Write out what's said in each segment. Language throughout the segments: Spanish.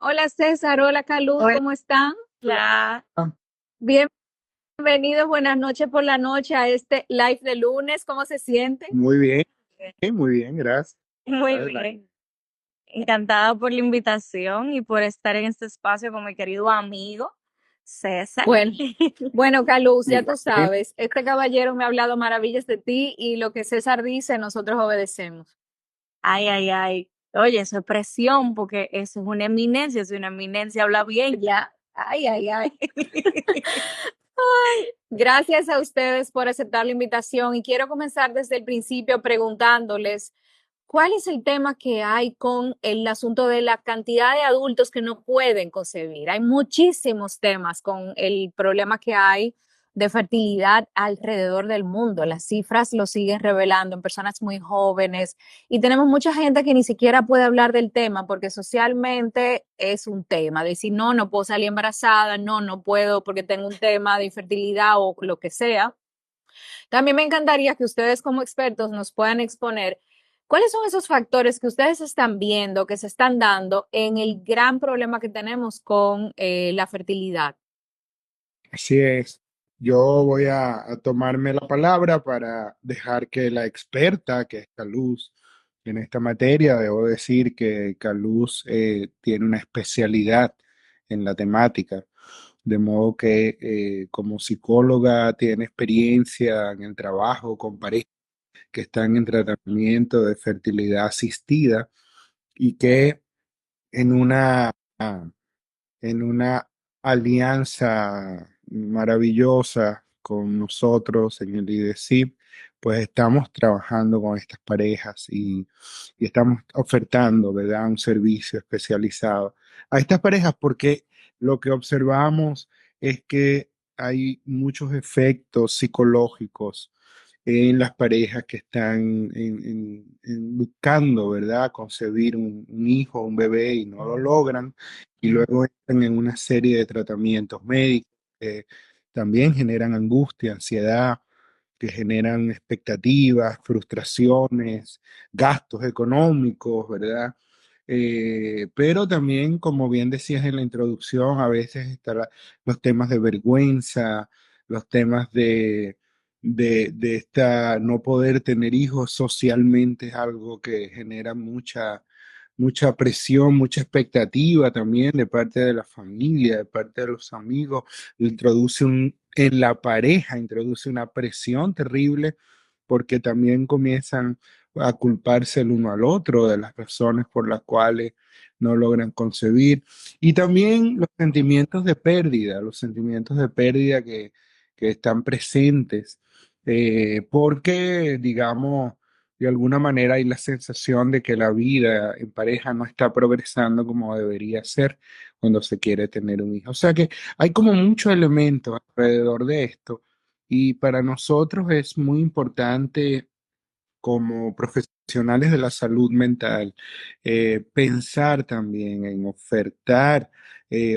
Hola César, hola Caluz, ¿cómo están? Hola. Bienvenidos, buenas noches por la noche a este live de lunes. ¿Cómo se sienten? Muy bien, gracias. Muy Adelante. bien. Encantada por la invitación y por estar en este espacio con mi querido amigo César. Bueno, bueno, Caluz, ya tú Igualmente. sabes, este caballero me ha hablado maravillas de ti y lo que César dice, nosotros obedecemos. Ay, ay, ay. Oye, eso es presión porque eso es una eminencia. Si una eminencia habla bien, ya. Ay, ay, ay. Gracias a ustedes por aceptar la invitación y quiero comenzar desde el principio preguntándoles, ¿cuál es el tema que hay con el asunto de la cantidad de adultos que no pueden concebir? Hay muchísimos temas con el problema que hay de fertilidad alrededor del mundo. Las cifras lo siguen revelando en personas muy jóvenes y tenemos mucha gente que ni siquiera puede hablar del tema porque socialmente es un tema. Decir, no, no puedo salir embarazada, no, no puedo porque tengo un tema de infertilidad o lo que sea. También me encantaría que ustedes como expertos nos puedan exponer cuáles son esos factores que ustedes están viendo, que se están dando en el gran problema que tenemos con la fertilidad. Así es. Yo voy a tomarme la palabra para dejar que la experta, que es Caluz, en esta materia, debo decir que Caluz tiene una especialidad en la temática, de modo que como psicóloga tiene experiencia en el trabajo con parejas que están en tratamiento de fertilidad asistida y que en una alianza maravillosa con nosotros en el IDECIP, pues estamos trabajando con estas parejas y estamos ofertando, ¿verdad?, un servicio especializado a estas parejas porque lo que observamos es que hay muchos efectos psicológicos en las parejas que están buscando, ¿verdad?, concebir un hijo, un bebé y no lo logran, y luego entran en una serie de tratamientos médicos que también generan angustia, ansiedad, que generan expectativas, frustraciones, gastos económicos, ¿verdad? Pero también, como bien decías en la introducción, a veces están los temas de vergüenza, los temas de esta no poder tener hijos socialmente es algo que genera mucha presión, mucha expectativa también de parte de la familia, de parte de los amigos. En la pareja, introduce una presión terrible porque también comienzan a culparse el uno al otro de las razones por las cuales no logran concebir. Y también los sentimientos de pérdida que están presentes, porque, digamos, de alguna manera hay la sensación de que la vida en pareja no está progresando como debería ser cuando se quiere tener un hijo. O sea que hay como muchos elementos alrededor de esto y para nosotros es muy importante como profesionales de la salud mental pensar también en ofertar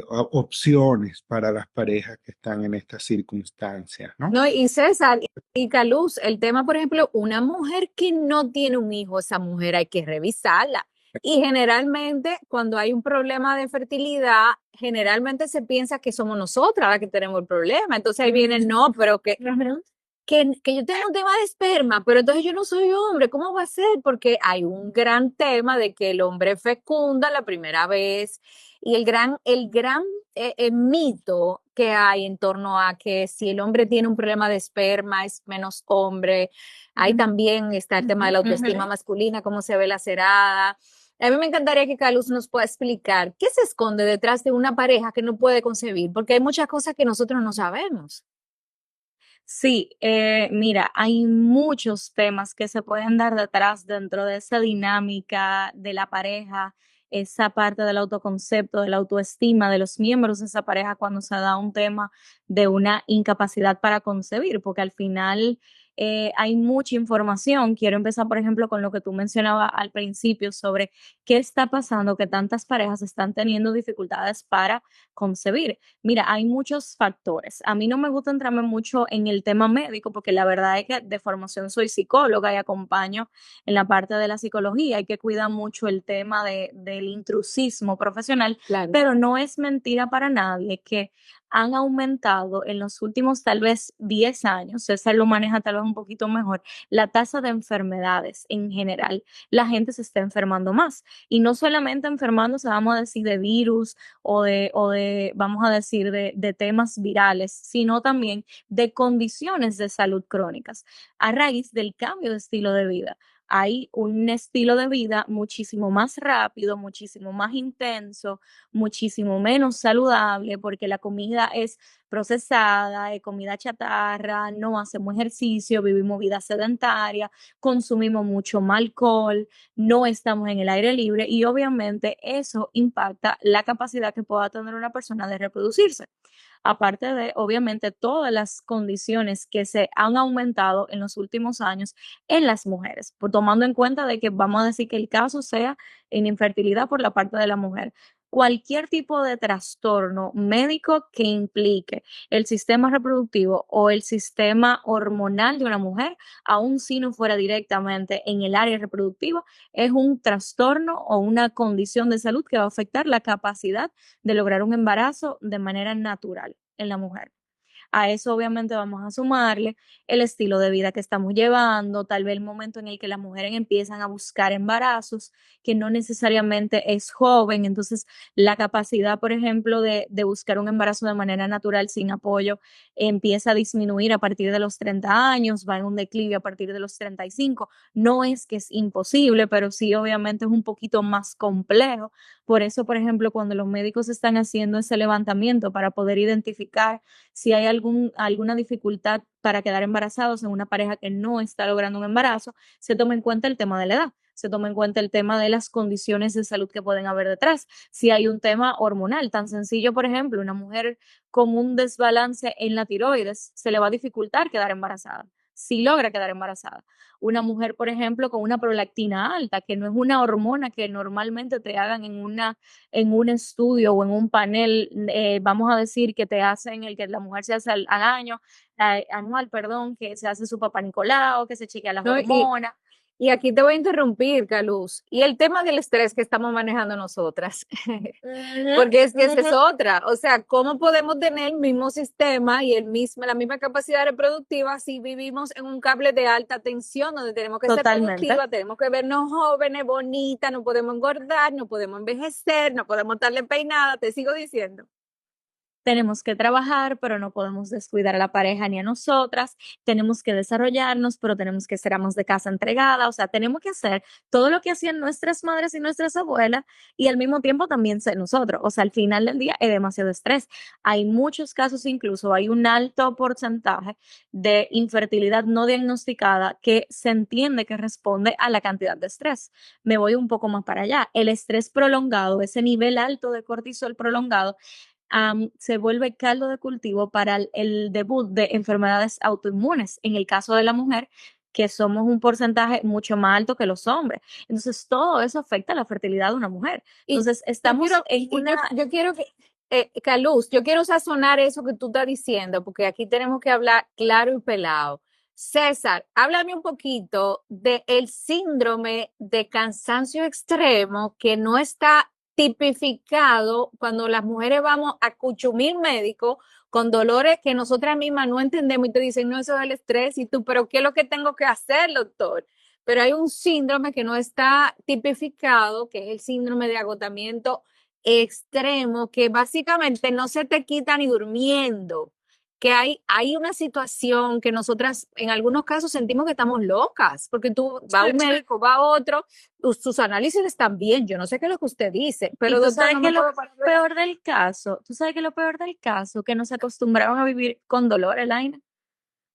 opciones para las parejas que están en estas circunstancias, ¿no? No, y César y Caluz, el tema, por ejemplo, una mujer que no tiene un hijo, esa mujer hay que revisarla. Y generalmente, cuando hay un problema de fertilidad, generalmente se piensa que somos nosotras las que tenemos el problema. Entonces ahí viene, no, pero que yo tengo un tema de esperma, pero entonces yo no soy hombre, ¿cómo va a ser? Porque hay un gran tema de que el hombre fecunda la primera vez y el mito que hay en torno a que si el hombre tiene un problema de esperma es menos hombre. Ahí también está el tema de la autoestima masculina, cómo se ve lacerada. A mí me encantaría que Carlos nos pueda explicar qué se esconde detrás de una pareja que no puede concebir, porque hay muchas cosas que nosotros no sabemos. Sí, mira, hay muchos temas que se pueden dar detrás dentro de esa dinámica de la pareja, esa parte del autoconcepto, de la autoestima de los miembros de esa pareja cuando se da un tema de una incapacidad para concebir, porque al final hay mucha información. Quiero empezar, por ejemplo, con lo que tú mencionabas al principio sobre qué está pasando, que tantas parejas están teniendo dificultades para concebir. Mira, hay muchos factores. A mí no me gusta entrarme mucho en el tema médico porque la verdad es que de formación soy psicóloga y acompaño en la parte de la psicología. Hay que cuidar mucho el tema del intrusismo profesional, Claro. pero no es mentira para nadie que han aumentado en los últimos tal vez 10 años, César lo maneja tal vez un poquito mejor, la tasa de enfermedades en general. La gente se está enfermando más y no solamente enfermándose, vamos a decir, de virus o de vamos a decir, de temas virales, sino también de condiciones de salud crónicas a raíz del cambio de estilo de vida. Hay un estilo de vida muchísimo más rápido, muchísimo más intenso, muchísimo menos saludable, porque la comida es procesada, es comida chatarra, no hacemos ejercicio, vivimos vida sedentaria, consumimos mucho más alcohol, no estamos en el aire libre y obviamente eso impacta la capacidad que pueda tener una persona de reproducirse. Aparte de, obviamente, todas las condiciones que se han aumentado en los últimos años en las mujeres, por tomando en cuenta de que vamos a decir que el caso sea en infertilidad por la parte de la mujer. Cualquier tipo de trastorno médico que implique el sistema reproductivo o el sistema hormonal de una mujer, aun si no fuera directamente en el área reproductiva, es un trastorno o una condición de salud que va a afectar la capacidad de lograr un embarazo de manera natural en la mujer. A eso obviamente vamos a sumarle el estilo de vida que estamos llevando, tal vez el momento en el que las mujeres empiezan a buscar embarazos, que no necesariamente es joven, entonces la capacidad, por ejemplo, de buscar un embarazo de manera natural sin apoyo empieza a disminuir a partir de los 30 años, va en un declive a partir de los 35. No es que es imposible, pero sí obviamente es un poquito más complejo. Por eso, por ejemplo, cuando los médicos están haciendo ese levantamiento para poder identificar si hay alguna dificultad para quedar embarazados en una pareja que no está logrando un embarazo, se toma en cuenta el tema de la edad, se toma en cuenta el tema de las condiciones de salud que pueden haber detrás. Si hay un tema hormonal tan sencillo, por ejemplo, una mujer con un desbalance en la tiroides, se le va a dificultar quedar embarazada, si logra quedar embarazada. Una mujer, por ejemplo, con una prolactina alta, que no es una hormona que normalmente te hagan en un estudio o en un panel, vamos a decir que te hacen el que la mujer se hace al año, anual, perdón, que se hace su papá Nicolau, que se chequea las No, hormonas. y aquí te voy a interrumpir, Caluz. Y el tema del estrés que estamos manejando nosotras, porque es que esa es otra. O sea, ¿cómo podemos tener el mismo sistema y la misma capacidad reproductiva si vivimos en un cable de alta tensión donde tenemos que ser Totalmente. productivas, tenemos que vernos jóvenes, bonitas, no podemos engordar, no podemos envejecer, no podemos estarle peinada, te sigo diciendo. Tenemos que trabajar, pero no podemos descuidar a la pareja ni a nosotras, tenemos que desarrollarnos, pero tenemos que ser amas de casa entregada, o sea, tenemos que hacer todo lo que hacían nuestras madres y nuestras abuelas y al mismo tiempo también ser nosotros, o sea, al final del día es demasiado estrés. Hay muchos casos, incluso hay un alto porcentaje de infertilidad no diagnosticada que se entiende que responde a la cantidad de estrés. Me voy un poco más para allá, el estrés prolongado, ese nivel alto de cortisol prolongado, se vuelve caldo de cultivo para el debut de enfermedades autoinmunes, en el caso de la mujer, que somos un porcentaje mucho más alto que los hombres. Entonces, todo eso afecta la fertilidad de una mujer. Y Entonces, estamos en una... yo quiero que, Caluz, yo quiero sazonar eso que tú estás diciendo, porque aquí tenemos que hablar claro y pelado. César, háblame un poquito del síndrome de cansancio extremo que no está tipificado cuando las mujeres vamos a cuchumil médico con dolores que nosotras mismas no entendemos y te dicen, no, eso es el estrés, y tú, pero ¿qué es lo que tengo que hacer, doctor? Pero hay un síndrome que no está tipificado, que es el síndrome de agotamiento extremo, que básicamente no se te quita ni durmiendo, que hay una situación que nosotras en algunos casos sentimos que estamos locas, porque tú va a un médico, va a otro, sus análisis están bien, yo no sé qué es lo que usted dice, pero tú doctor, sabes no que me lo puedo parar de... peor del caso, tú sabes que lo peor del caso, que nos acostumbraron a vivir con dolor, Elaina.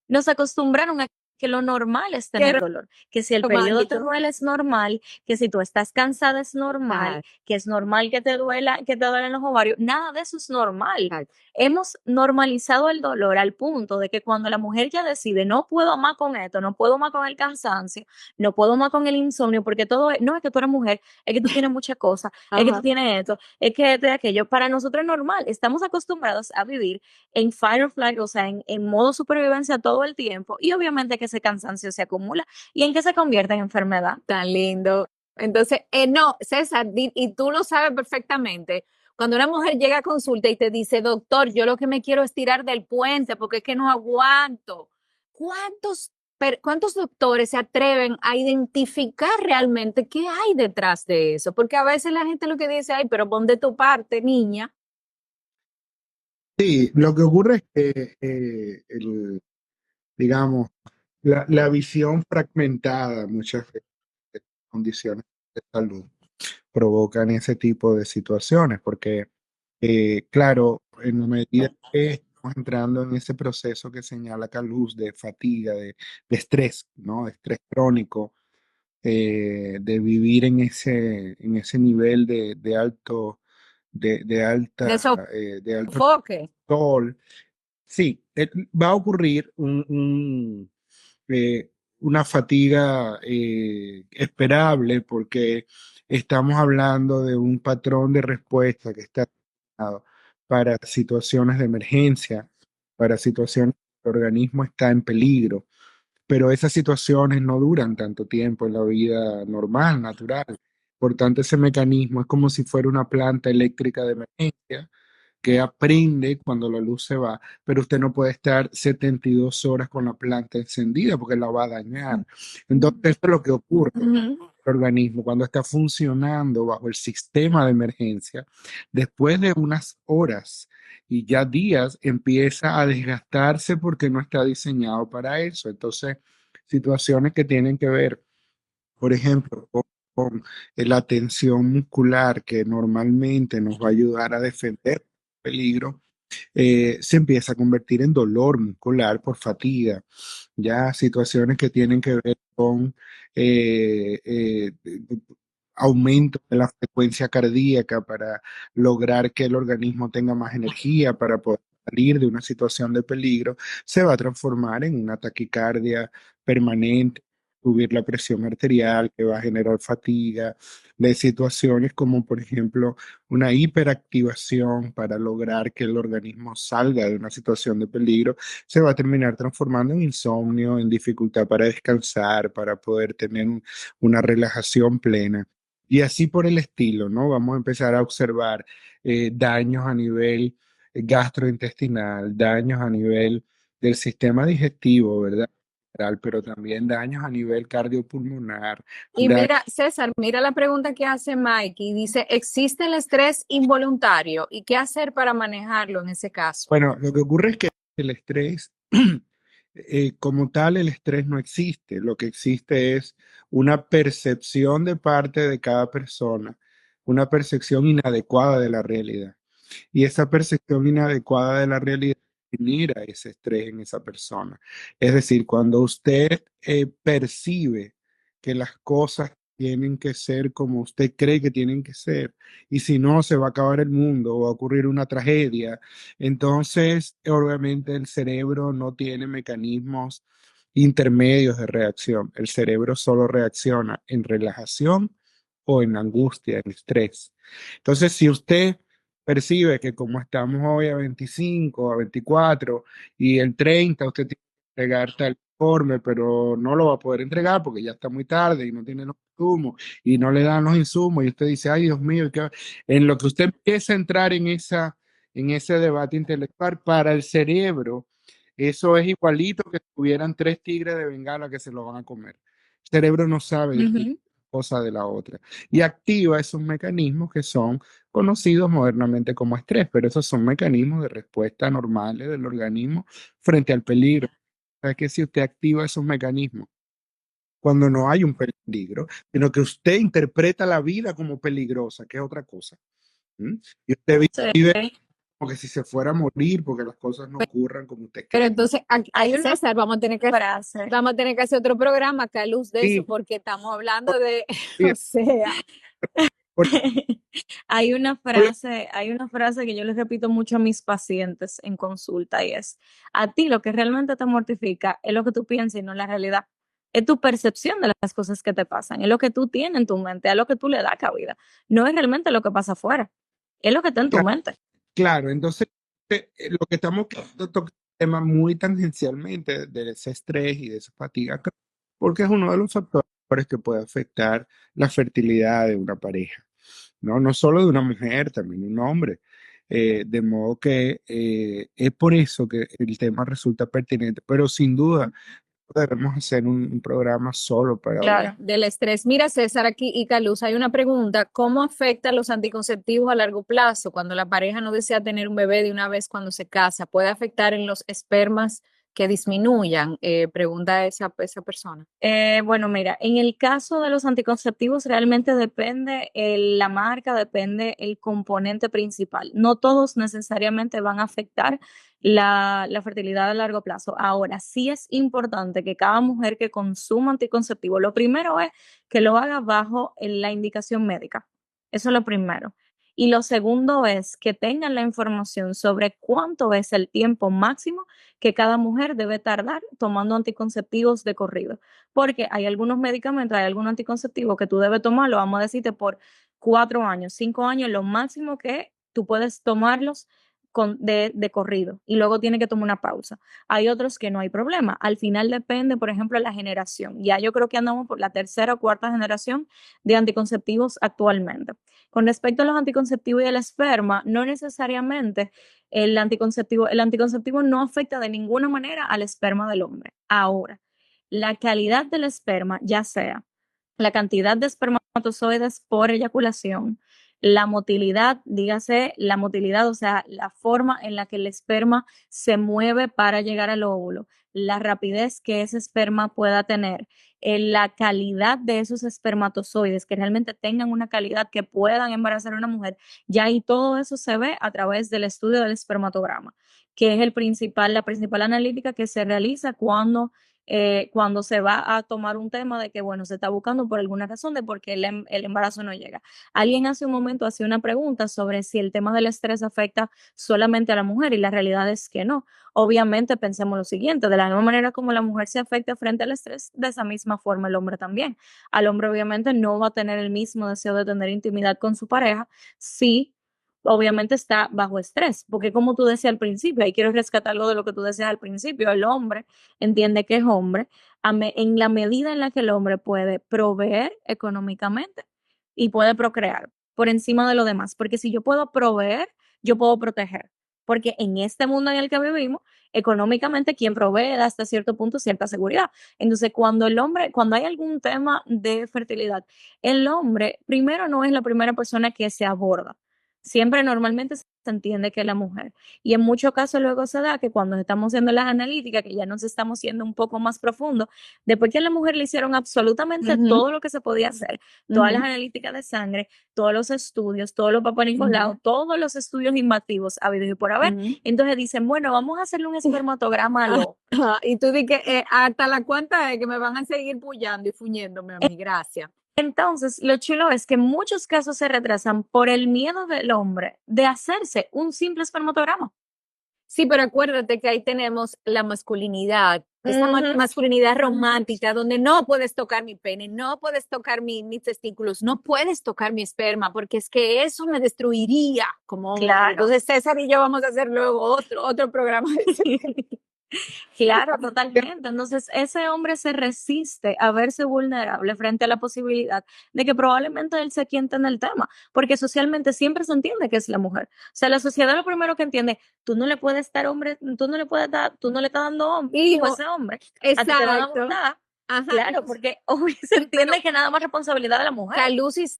Nos acostumbraron a que lo normal es Qué tener dolor, que si el periodo te romántico. duele es normal, que si tú estás cansada es normal, Claro, que es normal que te duelen los ovarios, nada de eso es normal. claro. Hemos normalizado el dolor al punto de que cuando la mujer ya decide, no puedo más con esto, no puedo más con el cansancio, no puedo más con el insomnio, porque todo no es que tú eres mujer, es que tú tienes muchas cosas, es que tú Ajá. tienes esto, es que esto y aquello. Para nosotros es normal, estamos acostumbrados a vivir en fight or flight, o sea, en modo supervivencia todo el tiempo, y obviamente que ese cansancio se acumula y en que se convierte en enfermedad. Tan lindo. Entonces, no, César, y tú lo sabes perfectamente. Cuando una mujer llega a consulta y te dice, doctor, yo lo que me quiero es tirar del puente porque es que no aguanto. ¿Cuántos doctores se atreven a identificar realmente qué hay detrás de eso? Porque a veces la gente lo que dice, ay, pero pon de tu parte, niña. Sí, lo que ocurre es que, digamos, la visión fragmentada muchas veces de condiciones de salud provocan ese tipo de situaciones, porque, claro, en la medida que estamos entrando en ese proceso que señala Caluz de fatiga, de estrés, ¿no? De estrés crónico, de vivir en ese nivel de alto, de alta, De de alto sofoque. sol. Sí, va a ocurrir una fatiga esperable porque estamos hablando de un patrón de respuesta que está diseñado para situaciones de emergencia, para situaciones que el organismo está en peligro, pero esas situaciones no duran tanto tiempo en la vida normal, natural. Por tanto, ese mecanismo es como si fuera una planta eléctrica de emergencia que aprende cuando la luz se va, pero usted no puede estar 72 horas con la planta encendida porque la va a dañar. Entonces, eso es lo que ocurre en Ujú. el organismo cuando está funcionando bajo el sistema de emergencia. Después de unas horas y ya días, empieza a desgastarse porque no está diseñado para eso. Entonces, situaciones que tienen que ver, por ejemplo, con la tensión muscular que normalmente nos va a ayudar a defender peligro, se empieza a convertir en dolor muscular por fatiga, ya situaciones que tienen que ver con eh, eh, aumento de la frecuencia cardíaca para lograr que el organismo tenga más energía para poder salir de una situación de peligro, se va a transformar en una taquicardia permanente, subir la presión arterial que va a generar fatiga, de situaciones como por ejemplo una hiperactivación para lograr que el organismo salga de una situación de peligro, se va a terminar transformando en insomnio, en dificultad para descansar, para poder tener una relajación plena. Y así por el estilo, ¿no? Vamos a empezar a observar daños a nivel gastrointestinal, daños a nivel del sistema digestivo, ¿verdad? Pero también daños a nivel cardiopulmonar. Y mira, César, mira la pregunta que hace Mike y dice, ¿existe el estrés involuntario? ¿Y qué hacer para manejarlo en ese caso? Bueno, lo que ocurre es que el estrés, como tal, el estrés no existe. Lo que existe es una percepción de parte de cada persona, una percepción inadecuada de la realidad. Y esa percepción inadecuada de la realidad genera ese estrés en esa persona. Es decir, cuando usted percibe que las cosas tienen que ser como usted cree que tienen que ser, y si no, se va a acabar el mundo o va a ocurrir una tragedia, entonces obviamente el cerebro no tiene mecanismos intermedios de reacción. El cerebro solo reacciona en relajación o en angustia, en estrés. Entonces, si usted percibe que como estamos hoy a 25, a 24 y el 30 usted tiene que entregar tal informe, pero no lo va a poder entregar porque ya está muy tarde y no tiene los insumos y no le dan los insumos y usted dice, ay Dios mío, en lo que usted empieza a entrar en ese debate intelectual para el cerebro, eso es igualito que tuvieran tres tigres de Bengala que se lo van a comer. El cerebro no sabe distinguir Ujú. cosa de la otra y activa esos mecanismos que son conocidos modernamente como estrés, pero esos son mecanismos de respuesta normales del organismo frente al peligro. Es que si usted activa esos mecanismos cuando no hay un peligro, sino que usted interpreta la vida como peligrosa, que es otra cosa. ¿Mm? Y usted vive Sí. como que si se fuera a morir porque las cosas no ocurran como usted Pero cree. entonces, Hay una César, vamos a tener que frase. hacer otro programa acá, luz de eso, Sí, porque estamos hablando de, sí, o sea, porque Hay una frase que yo les repito mucho a mis pacientes en consulta y es, a ti lo que realmente te mortifica es lo que tú piensas y no la realidad. Es tu percepción de las cosas que te pasan, es lo que tú tienes en tu mente, es lo que tú le das cabida. No es realmente lo que pasa afuera, es lo que está en tu mente. claro, entonces lo que estamos tocando es un tema muy tangencialmente de ese estrés y de esa fatiga, porque es uno de los factores que puede afectar la fertilidad de una pareja, ¿no? No solo de una mujer, también de un hombre. De modo que es por eso que el tema resulta pertinente, pero sin duda debemos hacer un programa solo para hablar. Claro. del estrés. Mira, César, aquí y Caluz, hay una pregunta, ¿cómo afectan los anticonceptivos a largo plazo cuando la pareja no desea tener un bebé de una vez cuando se casa? ¿Puede afectar en los espermas que disminuyan? Pregunta esa persona. Bueno, mira, en el caso de los anticonceptivos realmente depende la marca, depende el componente principal. No todos necesariamente van a afectar la fertilidad a largo plazo. Ahora, sí es importante que cada mujer que consuma anticonceptivo, lo primero es que lo haga bajo la indicación médica. Eso es lo primero. Y lo segundo es que tengan la información sobre cuánto es el tiempo máximo que cada mujer debe tardar tomando anticonceptivos de corrido porque hay algunos medicamentos, hay algunos anticonceptivos que tú debes tomarlo, vamos a decirte, por 4 años, 5 años, lo máximo que tú puedes tomarlos de corrido y luego tienes que tomar una pausa. Hay otros que no hay problema. Al final depende, por ejemplo, de la generación. Ya yo creo que andamos por la tercera o cuarta generación de anticonceptivos actualmente. Con respecto a los anticonceptivos y el esperma, no necesariamente el anticonceptivo no afecta de ninguna manera al esperma del hombre. Ahora, la calidad del esperma, ya sea la cantidad de espermatozoides por eyaculación, la motilidad, dígase la motilidad, o sea, la forma en la que el esperma se mueve para llegar al óvulo, la rapidez que ese esperma pueda tener, la calidad de esos espermatozoides, que realmente tengan una calidad que puedan embarazar a una mujer, ya ahí todo eso se ve a través del estudio del espermatograma, que es la principal analítica que se realiza cuando se va a tomar un tema de que, bueno, se está buscando por alguna razón de por qué el embarazo no llega. Alguien hace un momento hacía una pregunta sobre si el tema del estrés afecta solamente a la mujer y la realidad es que no. Obviamente pensemos lo siguiente, de la misma manera como la mujer se afecta frente al estrés, de esa misma forma el hombre también. Al hombre obviamente no va a tener el mismo deseo de tener intimidad con su pareja si obviamente está bajo estrés, porque como tú decías al principio, ahí quiero rescatar algo de lo que tú decías al principio, el hombre entiende que es hombre en la medida en la que el hombre puede proveer económicamente y puede procrear por encima de lo demás, porque si yo puedo proveer, yo puedo proteger, porque en este mundo en el que vivimos, económicamente quien provee da hasta cierto punto cierta seguridad. Entonces, cuando hay algún tema de fertilidad, el hombre primero no es la primera persona que se aborda. Siempre normalmente se entiende que es la mujer. Y en muchos casos luego se da que cuando estamos haciendo las analíticas, que ya nos estamos yendo un poco más profundo, después que a la mujer le hicieron absolutamente todo lo que se podía hacer, todas las analíticas de sangre, todos los estudios, todos los papá Nicolau, todos los estudios invasivos habidos y por haber, entonces dicen, bueno, vamos a hacerle un espermatograma al hombre. Y tú di que hasta la cuenta es que me van a seguir pullando y fuñéndome a mí, gracias. Entonces, lo chulo es que en muchos casos se retrasan por el miedo del hombre de hacerse un simple espermatograma. Sí, pero acuérdate que ahí tenemos la masculinidad, esa masculinidad romántica, donde no puedes tocar mi pene, no puedes tocar mis testículos, no puedes tocar mi esperma, porque es que eso me destruiría como hombre. Claro. Entonces César y yo vamos a hacer luego otro programa de ese tema. Claro, totalmente. Entonces, ese hombre se resiste a verse vulnerable frente a la posibilidad de que probablemente él se quiente en el tema, porque socialmente siempre se entiende que es la mujer. O sea, la sociedad lo primero que entiende, tú no le puedes dar hombre, tú no le estás dando hijo a ese hombre. A ti te van a Exacto. gustar. Ajá. Claro, porque hoy se entiende que nada más responsabilidad de la mujer. Calusis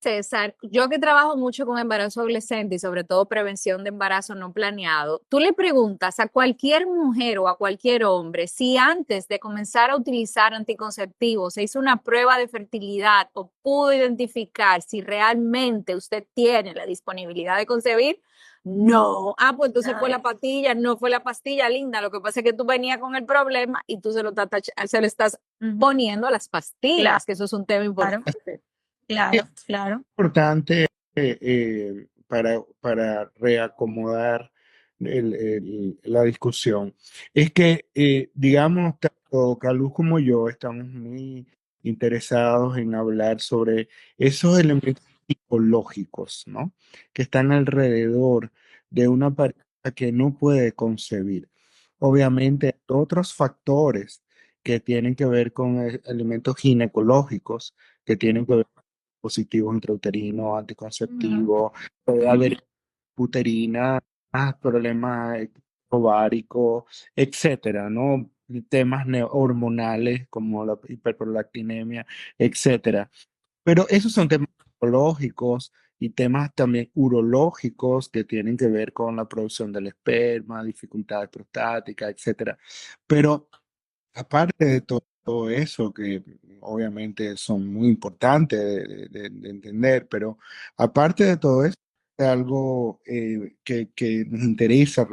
César, yo que trabajo mucho con embarazo adolescente y sobre todo prevención de embarazo no planeado, tú le preguntas a cualquier mujer o a cualquier hombre si antes de comenzar a utilizar anticonceptivos se hizo una prueba de fertilidad o pudo identificar si realmente usted tiene la disponibilidad de concebir. No. Ah, pues entonces fue la pastilla, no fue la pastilla, linda. Lo que pasa es que tú venías con el problema y tú se lo estás poniendo a las pastillas, Claro, que eso es un tema importante. claro, claro. Importante para reacomodar la discusión es que, digamos, tanto Caluz como yo estamos muy interesados en hablar sobre esos elementos psicológicos, ¿no? Que están alrededor de una pareja que no puede concebir. Obviamente, hay otros factores que tienen que ver con elementos ginecológicos, que tienen que ver dispositivos intrauterinos, anticonceptivos, puede haber uterina, problemas ováricos, etcétera, ¿no? Temas hormonales como la hiperprolactinemia, etcétera. Pero esos son temas psicológicos y temas también urológicos que tienen que ver con la producción del esperma, dificultades prostáticas, etcétera. Pero aparte de todo eso, que obviamente son muy importantes de entender, pero aparte de todo eso, algo que nos interesa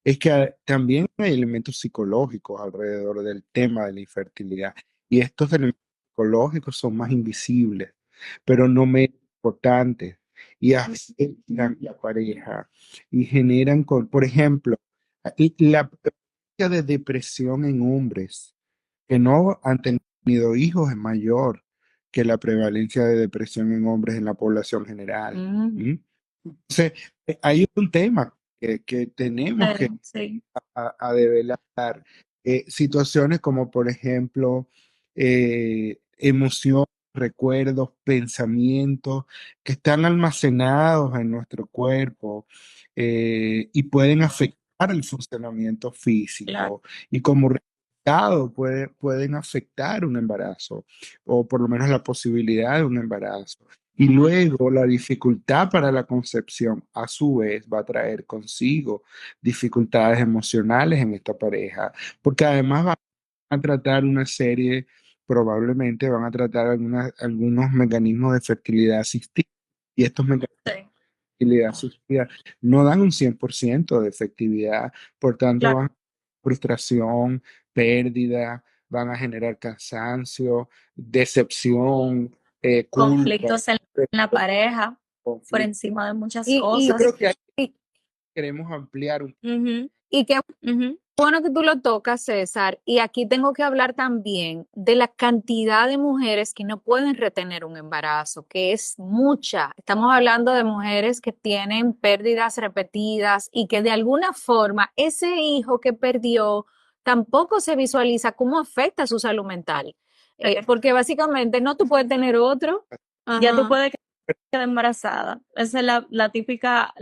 es que también hay elementos psicológicos alrededor del tema de la infertilidad. Y estos elementos psicológicos son más invisibles, pero no menos importantes. Y afectan la pareja y generan, por ejemplo, la presencia de depresión en hombres que no han tenido hijos es mayor que la prevalencia de depresión en hombres en la población general. ¿Mm? Entonces, hay un tema que tenemos que Sí, a develar. Situaciones como, por ejemplo, emociones, recuerdos, pensamientos que están almacenados en nuestro cuerpo y pueden afectar el funcionamiento claro. físico y como resultado pueden afectar un embarazo o por lo menos la posibilidad de un embarazo. Y luego la dificultad para la concepción, a su vez, va a traer consigo dificultades emocionales en esta pareja, porque además van a tratar una serie, probablemente van a tratar algunos mecanismos de fertilidad asistida, y estos mecanismos Sí, de fertilidad asistida no dan un 100% de efectividad, por tanto claro. van a frustración, pérdida, van a generar cansancio, decepción, culpa, Conflictos en la pareja, por conflicto. encima de muchas Y, Yo creo cosas. que ahí queremos ampliar un Ujú, y qué ujú. bueno que tú lo tocas, César. Y aquí tengo que hablar también de la cantidad de mujeres que no pueden retener un embarazo, que es mucha. Estamos hablando de mujeres que tienen pérdidas repetidas y que de alguna forma ese hijo que perdió tampoco se visualiza cómo afecta su salud mental. Porque básicamente no tú puedes tener otro. Ya tú Ajá. puedes quedar embarazada. Esa es la típica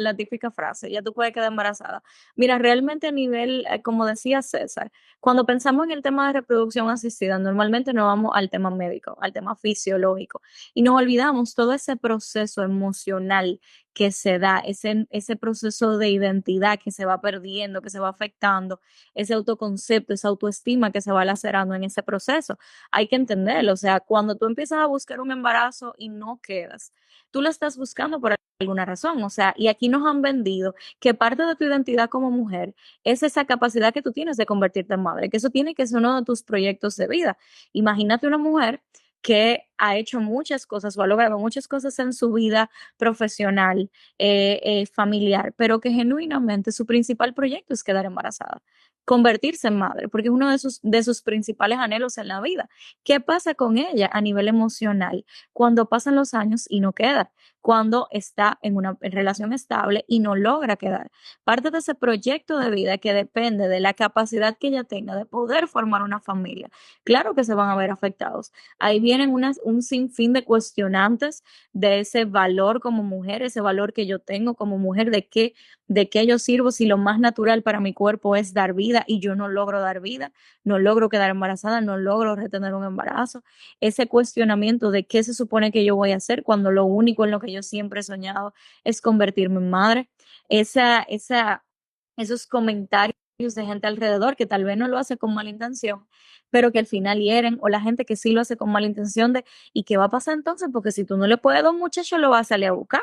frase, ya tú puedes quedar embarazada. Mira, realmente a nivel, como decía César, cuando pensamos en el tema de reproducción asistida, normalmente nos vamos al tema médico, al tema fisiológico, y nos olvidamos todo ese proceso emocional que se da, ese proceso de identidad que se va perdiendo, que se va afectando, ese autoconcepto, esa autoestima que se va lacerando en ese proceso. Hay que entenderlo, o sea, cuando tú empiezas a buscar un embarazo y no quedas, tú lo estás buscando por alguna razón, o sea, y aquí nos han vendido que parte de tu identidad como mujer es esa capacidad que tú tienes de convertirte en madre, que eso tiene que ser uno de tus proyectos de vida. Imagínate una mujer que ha hecho muchas cosas o ha logrado muchas cosas en su vida profesional, familiar, pero que genuinamente su principal proyecto es quedar embarazada, convertirse en madre, porque es uno de sus principales anhelos en la vida. ¿Qué pasa con ella a nivel emocional cuando pasan los años y no queda? Cuando está en una relación estable y no logra quedar. Parte de ese proyecto de vida que depende de la capacidad que ella tenga de poder formar una familia. Claro que se van a ver afectados. Ahí vienen un sinfín de cuestionantes de ese valor como mujer, ese valor que yo tengo como mujer, ¿De qué yo sirvo si lo más natural para mi cuerpo es dar vida y yo no logro dar vida, no logro quedar embarazada, no logro retener un embarazo? Ese cuestionamiento de qué se supone que yo voy a hacer cuando lo único en lo que yo siempre he soñado es convertirme en madre. Esos comentarios de gente alrededor que tal vez no lo hace con mala intención, pero que al final hieren, o la gente que sí lo hace con mala intención de, ¿y qué va a pasar entonces? Porque si tú no le puedes dar un muchacho, lo va a salir a buscar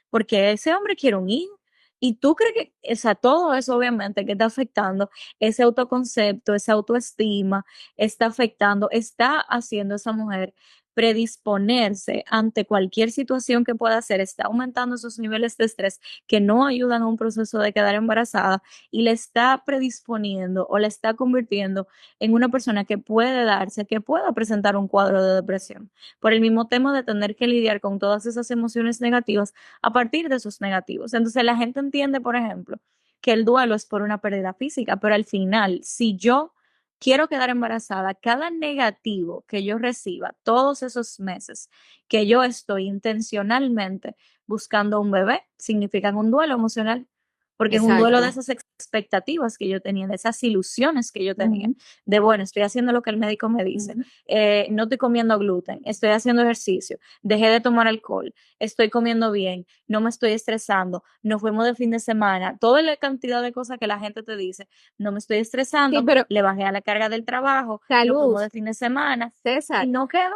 porque ese hombre quiere un hijo. Y tú crees que, o sea, todo eso obviamente que está afectando ese autoconcepto, esa autoestima, está afectando, está haciendo a esa mujer predisponerse ante cualquier situación que pueda hacer, está aumentando esos niveles de estrés que no ayudan a un proceso de quedar embarazada y le está predisponiendo o le está convirtiendo en una persona que puede darse, que pueda presentar un cuadro de depresión por el mismo tema de tener que lidiar con todas esas emociones negativas a partir de esos negativos. Entonces la gente entiende, por ejemplo, que el duelo es por una pérdida física, pero al final, si yo quiero quedar embarazada, cada negativo que yo reciba todos esos meses que yo estoy intencionalmente buscando un bebé, significan un duelo emocional, porque es un duelo de Exacto. esas expectativas que yo tenía, de esas ilusiones que yo tenía, Ujú, de bueno, estoy haciendo lo que el médico me dice, ujú. no estoy comiendo gluten, estoy haciendo ejercicio, dejé de tomar alcohol, estoy comiendo bien, no me estoy estresando, nos fuimos de fin de semana, toda la cantidad de cosas que la gente te dice, no me estoy Sí, estresando, pero le bajé a la carga del trabajo, nos fuimos Luz, de fin de semana y César, no quedó.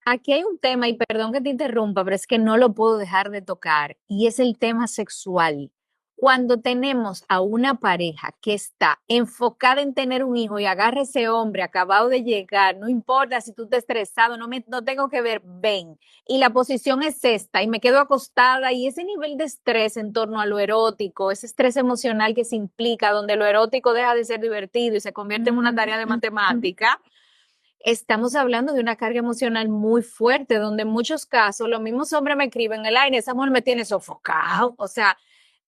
aquí hay un tema, y perdón que te interrumpa, pero es que no lo puedo dejar de tocar, y es el tema sexual. Cuando tenemos a una pareja que está enfocada en tener un hijo y agarra ese hombre acabado de llegar, no importa si tú estás estresado, no tengo que ver, ven. Y la posición es esta, y me quedo acostada, y ese nivel de estrés en torno a lo erótico, ese estrés emocional que se implica, donde lo erótico deja de ser divertido y se convierte en una tarea de matemática. Estamos hablando de una carga emocional muy fuerte, donde en muchos casos los mismos hombres me escriben, el aire, esa mujer me tiene sofocado. O sea,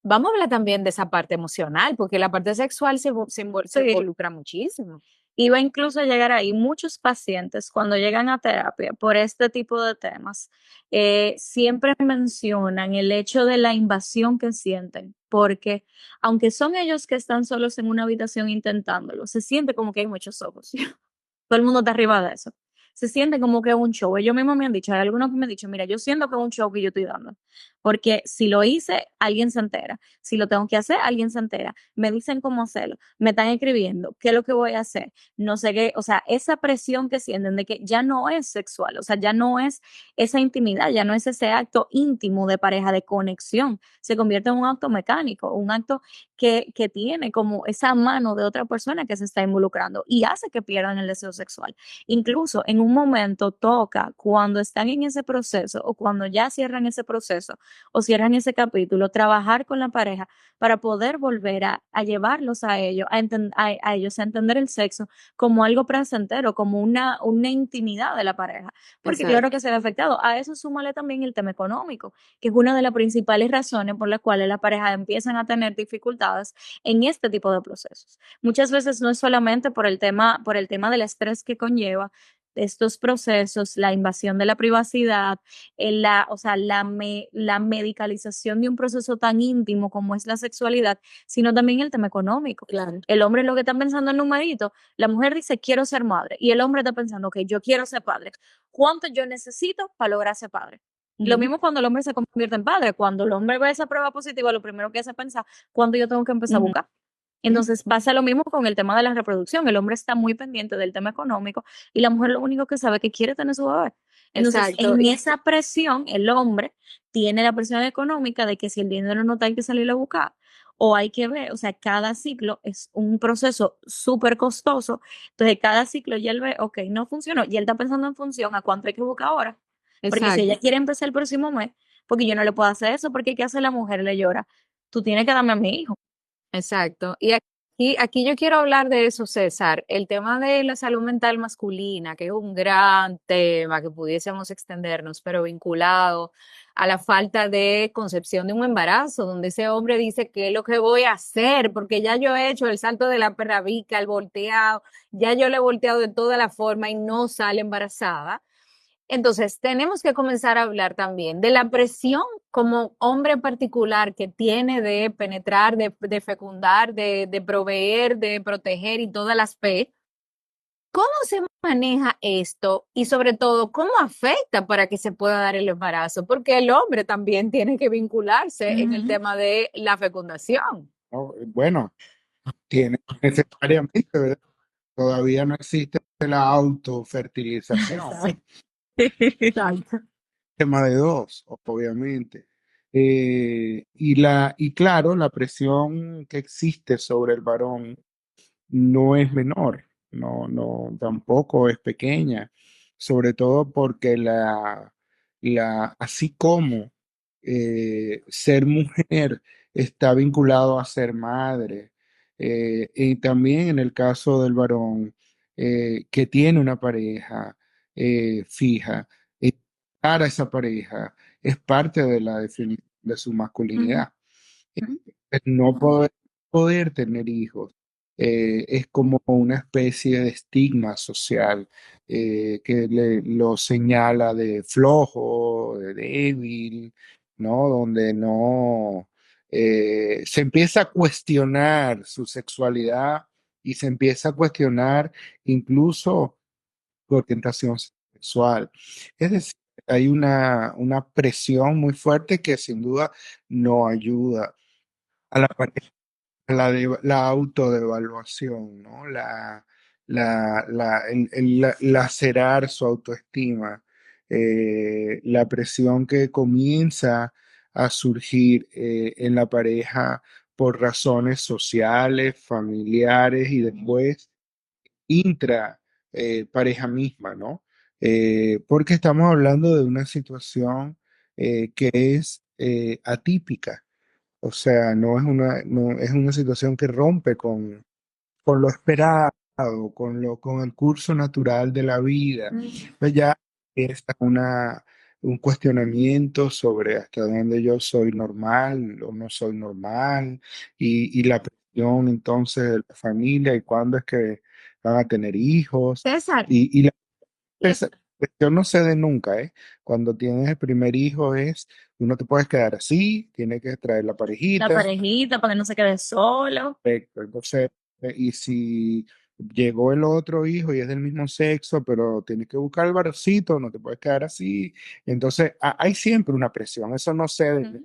vamos a hablar también de esa parte emocional, porque la parte sexual se Sí, involucra muchísimo. iba incluso a llegar ahí. Muchos pacientes cuando llegan a terapia por este tipo de temas, siempre mencionan el hecho de la invasión que sienten, porque aunque son ellos que están solos en una habitación intentándolo, se siente como que hay muchos ojos. Todo el mundo está arriba de eso. Se siente como que es un show. Ellos mismos me han dicho, hay algunos que me han dicho, mira, yo siento que es un show que yo estoy dando. Porque si lo hice, alguien se entera. Si lo tengo que hacer, alguien se entera. Me dicen cómo hacerlo. Me están escribiendo. ¿Qué es lo que voy a hacer? No sé qué. O sea, esa presión que sienten de que ya no es sexual. O sea, ya no es esa intimidad, ya no es ese acto íntimo de pareja, de conexión. Se convierte en un acto mecánico, un acto que tiene como esa mano de otra persona que se está involucrando y hace que pierdan el deseo sexual. Incluso en un momento toca cuando están en ese proceso o cuando ya cierran ese proceso o cierran ese capítulo, trabajar con la pareja para poder volver a llevarlos a ellos, a ellos a entender el sexo como algo placentero, como una intimidad de la pareja. Porque claro Exacto. que se ve afectado. A eso súmale también el tema económico, que es una de las principales razones por las cuales las parejas empiezan a tener dificultades en este tipo de procesos. Muchas veces no es solamente por el tema del estrés que conlleva estos procesos, la invasión de la privacidad, o sea, la medicalización de un proceso tan íntimo como es la sexualidad, sino también el tema económico. Claro. El hombre lo que está pensando en numerito, la mujer dice quiero ser madre y el hombre está pensando que yo quiero ser padre. ¿Cuánto yo necesito para lograr ser padre? Lo Ujú, mismo cuando el hombre se convierte en padre. Cuando el hombre ve esa prueba positiva, lo primero que hace es pensar cuándo yo tengo que empezar a ujú, buscar. Entonces pasa lo mismo con el tema de la reproducción. El hombre está muy pendiente del tema económico y la mujer lo único que sabe es que quiere tener su bebé. Entonces, exacto. en esa presión, el hombre tiene la presión económica de que si el dinero no está, hay que salir a buscar. O hay que ver, o sea, cada ciclo es un proceso súper costoso. Entonces, cada ciclo ya él ve, ok, no funcionó. Y él está pensando en función a cuánto hay que buscar ahora. Porque si Exacto. ella quiere empezar el próximo mes, porque yo no le puedo hacer eso, porque ¿qué hace la mujer? Le llora. Tú tienes que darme a mi hijo. Exacto. Y aquí yo quiero hablar de eso, César, el tema de la salud mental masculina, que es un gran tema que pudiésemos extendernos, pero vinculado a la falta de concepción de un embarazo, donde ese hombre dice, ¿qué es lo que voy a hacer? Porque ya yo he hecho el salto de la perrabica, el volteado, ya yo le he volteado de toda la forma y no sale embarazada. Entonces, tenemos que comenzar a hablar también de la presión como hombre particular que tiene de penetrar, de fecundar, de proveer, de proteger y todas las P. ¿Cómo se maneja esto? Y sobre todo, ¿cómo afecta para que se pueda dar el embarazo? Porque el hombre también tiene que vincularse en el tema de la fecundación. ¿No? Bueno, tiene necesariamente, ¿verdad? Todavía no existe la autofertilización, Exacto. tema de dos, obviamente. Y claro, la presión que existe sobre el varón no es menor, no, tampoco es pequeña, sobre todo porque así como ser mujer está vinculado a ser madre, y también en el caso del varón que tiene una pareja fija, para esa pareja es parte de la definición de su masculinidad. No poder tener hijos es como una especie de estigma social que lo señala de flojo, de débil, ¿no? Donde no se empieza a cuestionar su sexualidad y se empieza a cuestionar incluso su orientación sexual. Es decir, hay una presión muy fuerte que sin duda no ayuda a la pareja, la autodevaluación, ¿no? El lacerar su autoestima, la presión que comienza a surgir en la pareja por razones sociales, familiares y después intra pareja misma, ¿no? Porque estamos hablando de una situación que es atípica. O sea, no es una situación que rompe con lo esperado, con el curso natural de la vida. Pues ya es un cuestionamiento sobre hasta dónde yo soy normal o no soy normal, y la presión entonces de la familia y cuándo es que van a tener hijos. César, Y la y presión no cede nunca, ¿eh? Cuando tienes el primer hijo tú no te puedes quedar así, tienes que traer la La parejita. parejita para que no se quede solo. Perfecto. Entonces, y si llegó el otro hijo y es del mismo sexo, pero tienes que buscar el varoncito, no te puedes quedar así. Entonces, hay siempre una presión, eso no cede.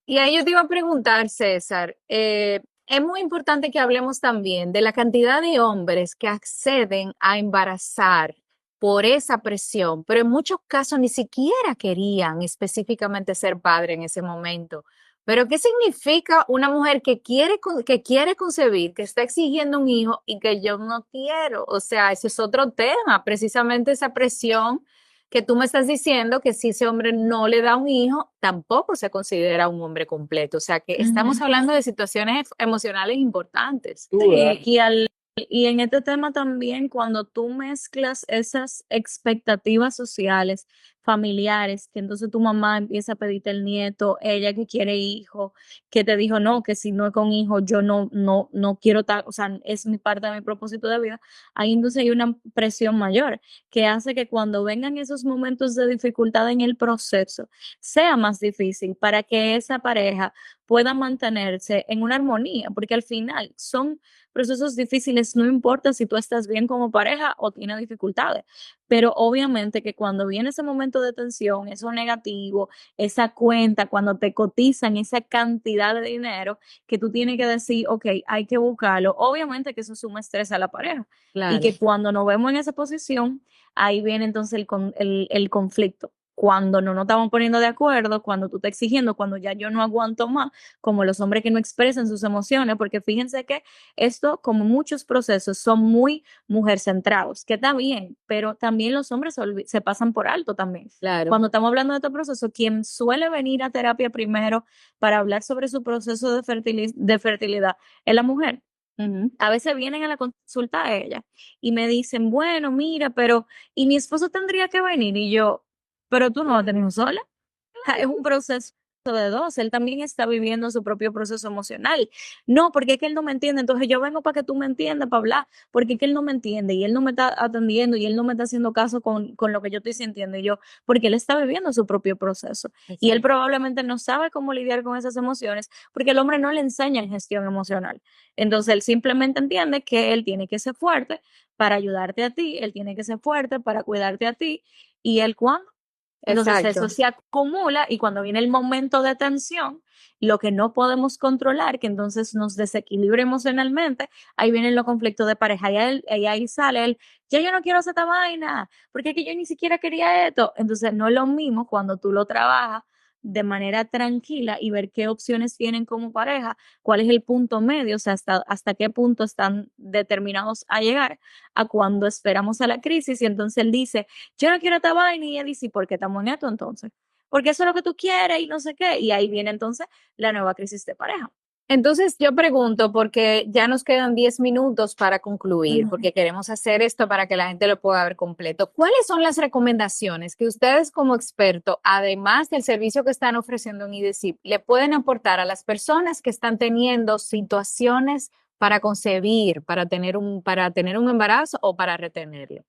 Y ahí yo te iba a preguntar, César, es muy importante que hablemos también de la cantidad de hombres que acceden a embarazar por esa presión, pero en muchos casos ni siquiera querían específicamente ser padre en ese momento. Pero ¿qué significa una mujer que quiere concebir, que está exigiendo un hijo y que yo no quiero? O sea, ese es otro tema, precisamente esa presión que tú me estás diciendo que si ese hombre no le da un hijo, tampoco se considera un hombre completo. O sea que estamos hablando de situaciones emocionales importantes. Sí, y en este tema también, cuando tú mezclas esas expectativas sociales, familiares, que entonces tu mamá empieza a pedirte el nieto, ella que quiere hijo, que te dijo no, que si no es con hijo, yo no quiero tal, o sea, es mi parte de mi propósito de vida, ahí entonces hay una presión mayor que hace que cuando vengan esos momentos de dificultad en el proceso, sea más difícil para que esa pareja pueda mantenerse en una armonía, porque al final son procesos difíciles, no importa si tú estás bien como pareja o tienes dificultades, pero obviamente que cuando viene ese momento de tensión, eso negativo, esa cuenta, cuando te cotizan esa cantidad de dinero que tú tienes que decir, ok, hay que buscarlo, obviamente que eso suma estrés a la pareja y Claro. que cuando nos vemos en esa posición, ahí viene entonces el conflicto. Cuando no nos estamos poniendo de acuerdo, cuando tú estás exigiendo, cuando ya yo no aguanto más, como los hombres que no expresan sus emociones, porque fíjense que esto, como muchos procesos, son muy mujer centrados, que está bien, pero también los hombres se pasan por alto también. Claro. Cuando estamos hablando de este proceso, quien suele venir a terapia primero para hablar sobre su proceso de fertilidad es la mujer. A veces vienen a la consulta a ella y me dicen, bueno, mira, pero, ¿y mi esposo tendría que venir? Y yo, pero tú no vas a tener sola. Es un proceso. de dos, él también está viviendo su propio proceso emocional. No, porque es que él no me entiende, entonces yo vengo para que tú me entiendas, para hablar, porque es que él no me entiende y él no me está atendiendo y él no me está haciendo caso con lo que yo estoy sintiendo y yo, porque él está viviendo su propio proceso y él probablemente no sabe cómo lidiar con esas emociones porque el hombre no le enseña en gestión emocional. Entonces él simplemente entiende que él tiene que ser fuerte para ayudarte a ti, él tiene que ser fuerte para cuidarte a ti y él cuando entonces eso Exacto. se acumula y cuando viene el momento de tensión, lo que no podemos controlar, que entonces nos desequilibra emocionalmente, ahí vienen los conflictos de pareja y ahí sale el, ya yo no quiero hacer esta vaina, porque es que yo ni siquiera quería esto. Entonces no es lo mismo cuando tú lo trabajas de manera tranquila y ver qué opciones tienen como pareja, cuál es el punto medio, o sea, hasta qué punto están determinados a llegar a cuando esperamos a la crisis y entonces él dice, yo no quiero esta vaina y ella dice, ¿por qué estamos en esto entonces? Porque eso es lo que tú quieres y no sé qué. Y ahí viene entonces la nueva crisis de pareja. Entonces yo pregunto, porque ya nos quedan 10 minutos para concluir, porque queremos hacer esto para que la gente lo pueda ver completo. ¿Cuáles son las recomendaciones que ustedes como experto, además del servicio que están ofreciendo en IDECIP, le pueden aportar a las personas que están teniendo situaciones para concebir, para tener un embarazo o para retenerlo?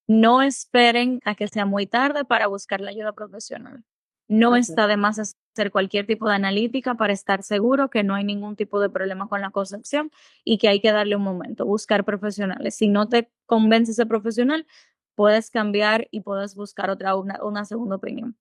No esperen a que sea muy tarde para buscar la ayuda profesional. No está de más hacer cualquier tipo de analítica para estar seguro que no hay ningún tipo de problema con la concepción y que hay que darle un momento, buscar profesionales. Si no te convence ese profesional, puedes cambiar y puedes buscar una segunda opinión.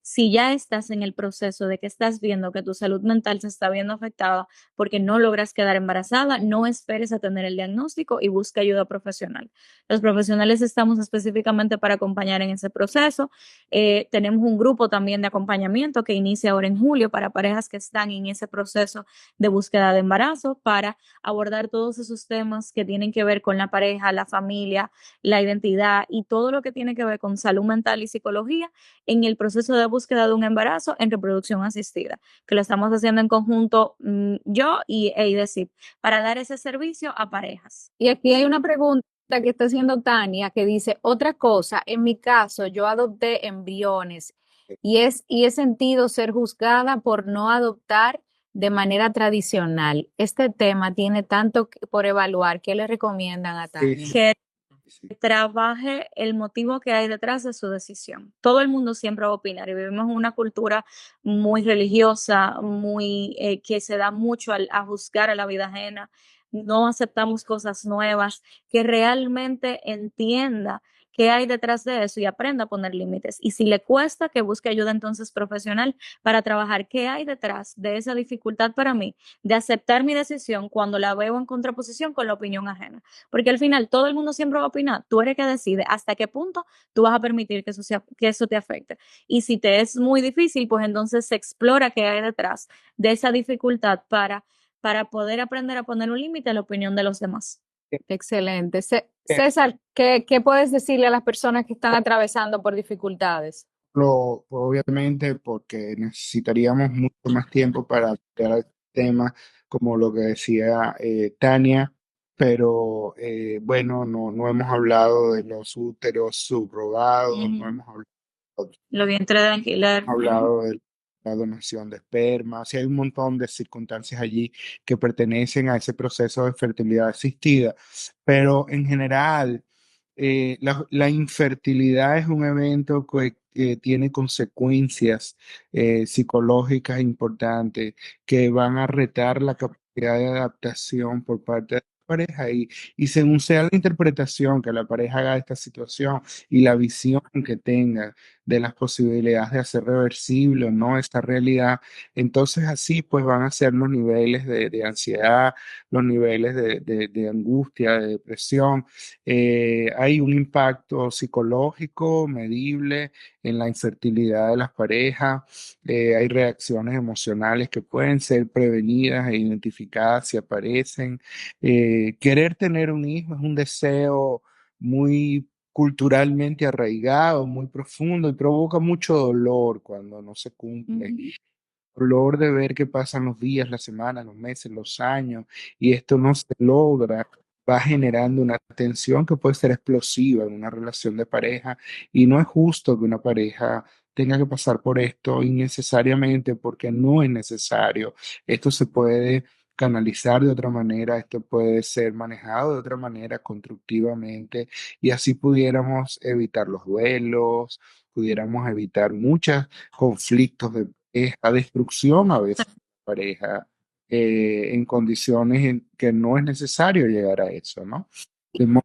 Si ya estás en el proceso de que estás viendo que tu salud mental se está viendo afectada porque no logras quedar embarazada, no esperes a tener el diagnóstico y busca ayuda profesional. Los profesionales estamos específicamente para acompañar en ese proceso. Tenemos un grupo también de acompañamiento que inicia ahora en julio para parejas que están en ese proceso de búsqueda de embarazo para abordar todos esos temas que tienen que ver con la pareja, la familia, la identidad y todo lo que tiene que ver con salud mental y psicología en el proceso de búsqueda de un embarazo en reproducción asistida, que lo estamos haciendo en conjunto yo y EIDECIP para dar ese servicio a parejas. Y aquí hay una pregunta que está haciendo Tania que dice, otra cosa, en mi caso yo adopté embriones y he sentido ser juzgada por no adoptar de manera tradicional. Este tema tiene tanto por evaluar. ¿Qué le recomiendan a Tania? Sí, Que sí. trabaje el motivo que hay detrás de su decisión. Todo el mundo siempre va a opinar y vivimos en una cultura muy religiosa, muy que se da mucho a juzgar a la vida ajena. No aceptamos cosas nuevas, que realmente entienda qué hay detrás de eso y aprenda a poner límites. Y si le cuesta, que busque ayuda entonces profesional para trabajar qué hay detrás de esa dificultad para mí de aceptar mi decisión cuando la veo en contraposición con la opinión ajena. Porque al final todo el mundo siempre va a opinar, tú eres que decide hasta qué punto tú vas a permitir que eso te afecte. Y si te es muy difícil, pues entonces se explora qué hay detrás de esa dificultad para poder aprender a poner un límite a la opinión de los demás. Excelente. César, ¿qué puedes decirle a las personas que están atravesando por dificultades? Obviamente, porque necesitaríamos mucho más tiempo para tratar el tema, como lo que decía Tania, pero bueno, no hemos hablado de los úteros subrogados, no hemos Lo vientre de alquiler. hablado de la donación de esperma, sí hay un montón de circunstancias allí que pertenecen a ese proceso de fertilidad asistida, pero en general la infertilidad es un evento que tiene consecuencias psicológicas importantes que van a retar la capacidad de adaptación por parte de la pareja y según sea la interpretación que la pareja haga de esta situación y la visión que tenga de las posibilidades de hacer reversible o no esta realidad, entonces así pues van a ser los niveles de ansiedad, los niveles de angustia, de depresión. Hay un impacto psicológico medible en la infertilidad de las parejas, hay reacciones emocionales que pueden ser prevenidas e identificadas si aparecen. Querer tener un hijo es un deseo muy culturalmente arraigado, muy profundo y provoca mucho dolor cuando no se cumple. Dolor de ver que pasan los días, las semanas, los meses, los años y esto no se logra, va generando una tensión que puede ser explosiva en una relación de pareja y no es justo que una pareja tenga que pasar por esto innecesariamente porque no es necesario. Esto se puede canalizar de otra manera, esto puede ser manejado de otra manera constructivamente y así pudiéramos evitar los duelos, pudiéramos evitar muchos conflictos de pareja, destrucción a veces de pareja, en condiciones en que no es necesario llegar a eso, ¿no? Debemos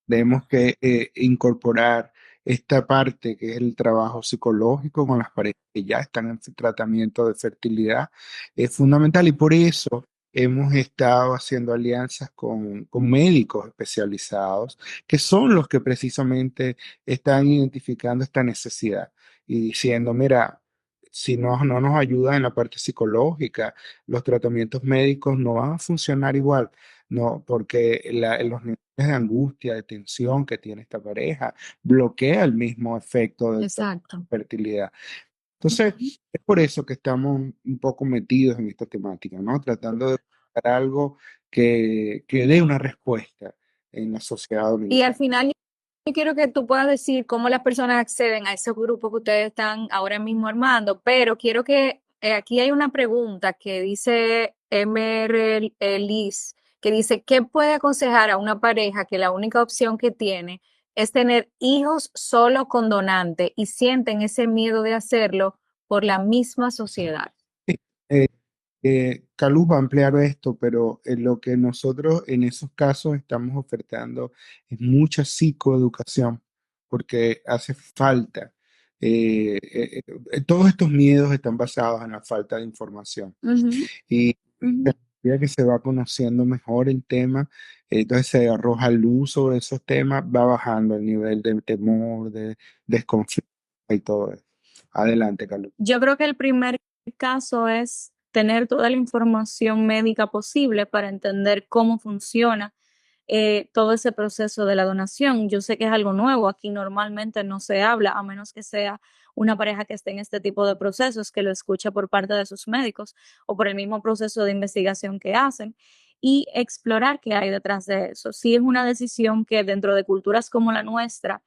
tenemos que incorporar esta parte que es el trabajo psicológico con las parejas que ya están en tratamiento de fertilidad. Es fundamental y por eso hemos estado haciendo alianzas con médicos especializados, que son los que precisamente están identificando esta necesidad y diciendo, mira, si no nos ayuda en la parte psicológica, los tratamientos médicos no van a funcionar igual. No, porque los niveles de angustia, de tensión que tiene esta pareja bloquea el mismo efecto de Exacto. fertilidad. Entonces, es por eso que estamos un poco metidos en esta temática, ¿no? Tratando de buscar algo que dé una respuesta en la sociedad Y al dominicana. final yo quiero que tú puedas decir cómo las personas acceden a esos grupos que ustedes están ahora mismo armando, pero quiero que aquí hay una pregunta que dice MR Liz, que dice, ¿qué puede aconsejar a una pareja que la única opción que tiene es tener hijos solo con donante y sienten ese miedo de hacerlo por la misma sociedad? Eh, Caluz va a ampliar esto, pero lo que nosotros en esos casos estamos ofertando es mucha psicoeducación, porque hace falta. Todos estos miedos están basados en la falta de información. Ujú. Y a medida que se va conociendo mejor el tema, entonces se arroja luz sobre esos temas, va bajando el nivel de temor, de desconfianza y todo eso. Adelante, Caluz. Yo creo que el primer caso es tener toda la información médica posible para entender cómo funciona todo ese proceso de la donación. Yo sé que es algo nuevo, aquí normalmente no se habla, a menos que sea una pareja que esté en este tipo de procesos, que lo escucha por parte de sus médicos o por el mismo proceso de investigación que hacen y explorar qué hay detrás de eso. Sí es una decisión que dentro de culturas como la nuestra,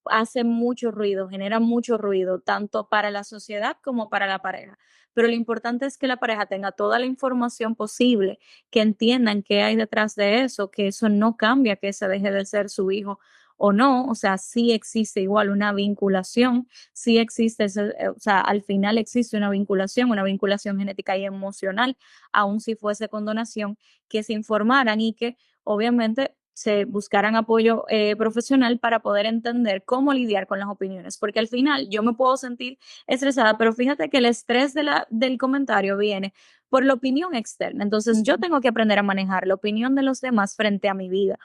hace mucho ruido, genera mucho ruido, tanto para la sociedad como para la pareja. Pero lo importante es que la pareja tenga toda la información posible, que entiendan qué hay detrás de eso, que eso no cambia que se deje de ser su hijo o no, o sea, sí existe igual una vinculación, sí existe, o sea, al final existe una vinculación genética y emocional, aun si fuese con donación, que se informaran y que obviamente se buscaran apoyo profesional para poder entender cómo lidiar con las opiniones, porque al final yo me puedo sentir estresada, pero fíjate que el estrés del comentario viene por la opinión externa. Entonces yo tengo que aprender a manejar la opinión de los demás frente a mi vida,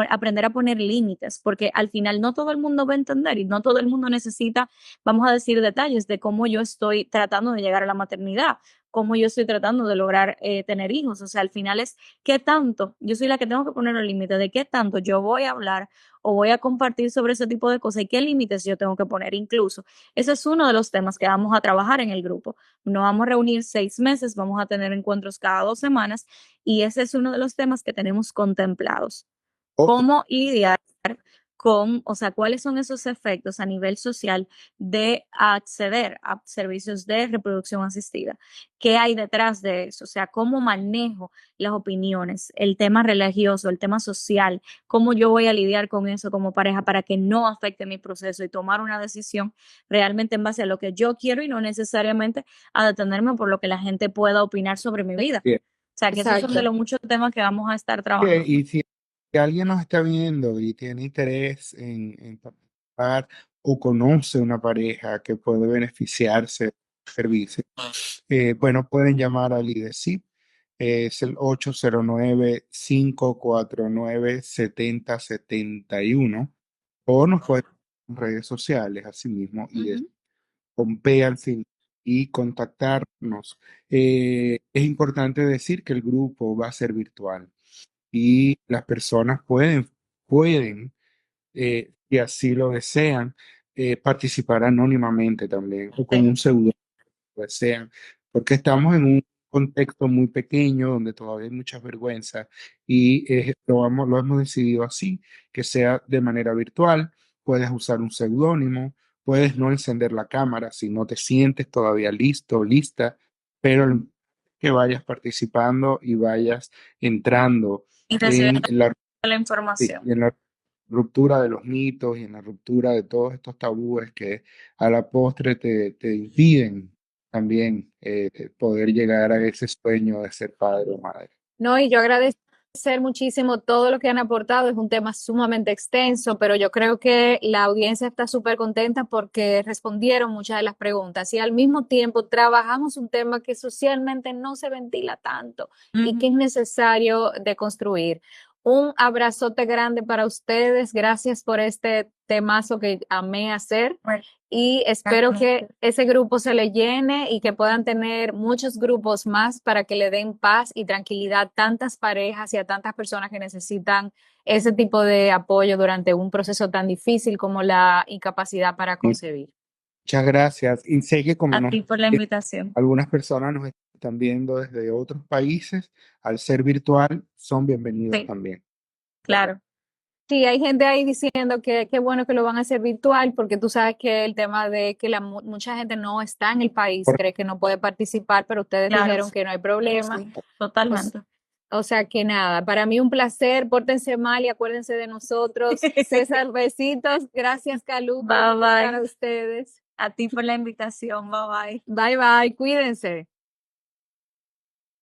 aprender a poner límites, porque al final no todo el mundo va a entender y no todo el mundo necesita, vamos a decir, detalles de cómo yo estoy tratando de llegar a la maternidad, cómo yo estoy tratando de lograr tener hijos. O sea, al final es qué tanto, yo soy la que tengo que poner el límite de qué tanto yo voy a hablar o voy a compartir sobre ese tipo de cosas y qué límites yo tengo que poner. Incluso, ese es uno de los temas que vamos a trabajar en el grupo. Nos vamos a reunir 6 meses, vamos a tener encuentros cada 2 semanas y ese es uno de los temas que tenemos contemplados. Ok. Cómo lidiar con, o sea, cuáles son esos efectos a nivel social de acceder a servicios de reproducción asistida. ¿Qué hay detrás de eso? O sea, cómo manejo las opiniones, el tema religioso, el tema social, cómo yo voy a lidiar con eso como pareja para que no afecte mi proceso y tomar una decisión realmente en base a lo que yo quiero y no necesariamente a detenerme por lo que la gente pueda opinar sobre mi vida. Bien. O sea, que esos son de Exacto. los muchos temas que vamos a estar trabajando. Y si alguien nos está viendo y tiene interés en participar o conoce una pareja que puede beneficiarse del servicio, bueno, pueden llamar al IDECIP, es el 809-549-7071 o nos pueden en redes sociales, asimismo, IDECIP, con P al fin, y contactarnos. Es importante decir que el grupo va a ser virtual y las personas pueden, si así lo desean, participar anónimamente también o con un seudónimo, lo desean, porque estamos en un contexto muy pequeño donde todavía hay muchas vergüenzas y lo hemos decidido así, que sea de manera virtual, puedes usar un seudónimo puedes no encender la cámara si no te sientes todavía listo, lista, pero que vayas participando y vayas entrando Y recibiendo en la, la sí, información. y en la ruptura de los mitos y en la ruptura de todos estos tabúes que a la postre te impiden también poder llegar a ese sueño de ser padre o madre. No, y yo agradecer muchísimo todo lo que han aportado. Es un tema sumamente extenso, pero yo creo que la audiencia está súper contenta porque respondieron muchas de las preguntas y al mismo tiempo trabajamos un tema que socialmente no se ventila tanto y que es necesario de construir. Un abrazote grande para ustedes. Gracias por este temazo que amé hacer. Y espero que ese grupo se le llene y que puedan tener muchos grupos más para que le den paz y tranquilidad a tantas parejas y a tantas personas que necesitan ese tipo de apoyo durante un proceso tan difícil como la incapacidad para concebir. Muchas gracias. Y sé que como A ti por la invitación. algunas personas nos están viendo desde otros países, al ser virtual, son bienvenidos Sí, también. claro. Sí, hay gente ahí diciendo que qué bueno que lo van a hacer virtual, porque tú sabes que el tema de que mucha gente no está en el país, cree que no puede participar, pero ustedes Claro, dijeron que no hay problema. sí, totalmente. O sea que nada, para mí un placer, pórtense mal y acuérdense de nosotros. César, besitos. Gracias, Calu, Bye, bye. para ustedes. A ti por la invitación. Bye, bye. Bye, bye, cuídense.